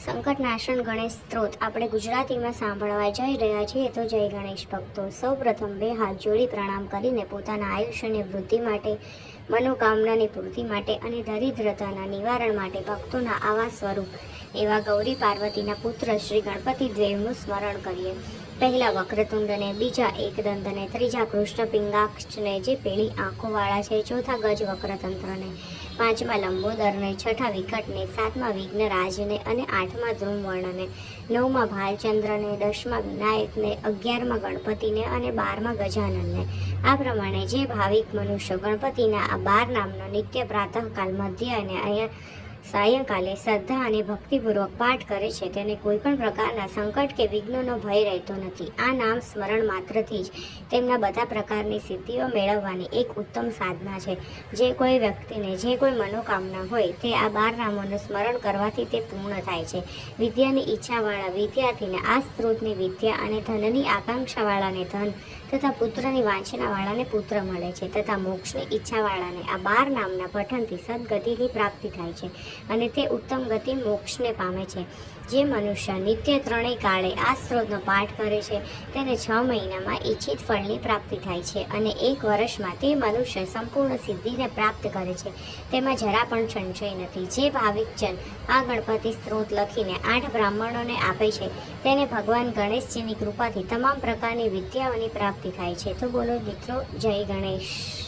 સંકટનાશન ગણેશ સ્ત્રોત આપણે ગુજરાતીમાં સાંભળવા જઈ રહ્યા છીએ. તો જય ગણેશ ભક્તો, સૌપ્રથમ 2 હાથ જોડી પ્રણામ કરીને પોતાના આયુષ્યની વૃદ્ધિ માટે, મનોકામનાની પૂર્તિ માટે અને દરિદ્રતાના નિવારણ માટે ભક્તોના આવા સ્વરૂપ એવા ગૌરી પાર્વતીના પુત્ર શ્રી ગણપતિ દેવનું સ્મરણ કરીએ. પહેલા વક્રતુંડને, બીજા એકદંતને, ત્રીજા કૃષ્ણ પિંગાક્ષને જે પેલી આંખોવાળા છે, ચોથા ગજ વક્રતંત્રને, પાંચમા લંબોદરને, છઠ્ઠા વિકટને, સાતમા વિઘ્નરાજને અને આઠમા ધ્રુમવર્ણને, નવમા ભાલચંદ્રને, 10મા વિનાયકને, 11મા ગણપતિને અને 12મા ગજાનનને. આ પ્રમાણે જે ભાવિક મનુષ્ય ગણપતિના આ 12 નામનો નિત્ય પ્રાતઃકાલ, મધ્ય અને સાયંકાલે શ્રદ્ધા અને ભક્તિપૂર્વક પાઠ કરે છે તેને કોઈ પણ પ્રકારના સંકટ કે વિઘ્નોનો ભય રહેતો નથી. આ નામ સ્મરણ માત્રથી જ તેમના બધા પ્રકારની સિદ્ધિઓ મેળવવાની એક ઉત્તમ સાધના છે. જે કોઈ વ્યક્તિને જે કોઈ મનોકામના હોય તે આ 12 નામોનું સ્મરણ કરવાથી તે પૂર્ણ થાય છે. વિદ્યાની ઈચ્છાવાળા વિદ્યાર્થીને આ સ્ત્રોતની વિદ્યા અને ધનની આકાંક્ષાવાળાને ધન તથા પુત્રની વાંચનાવાળાને પુત્ર મળે છે તથા મોક્ષની ઈચ્છાવાળાને આ 12 નામના પઠનથી સદગતિની પ્રાપ્તિ થાય છે અને તે ઉત્તમ ગતિ મોક્ષને પામે છે. જે મનુષ્ય નિત્ય ત્રણેય કાળે આ સ્ત્રોતનો પાઠ કરે છે તેને 6 મહિનામાં ઈચ્છિત ફળની પ્રાપ્તિ થાય છે અને 1 વર્ષમાં તે મનુષ્ય સંપૂર્ણ સિદ્ધિને પ્રાપ્ત કરે છે. તેમાં જરા પણ સંશય નથી. જે ભાવિકજન આ ગણપતિ સ્ત્રોત લખીને 8 બ્રાહ્મણોને આપે છે તેને ભગવાન ગણેશજીની કૃપાથી તમામ પ્રકારની વિદ્યાઓની પ્રાપ્તિ થાય છે. તો બોલો મિત્રો, જય ગણેશ.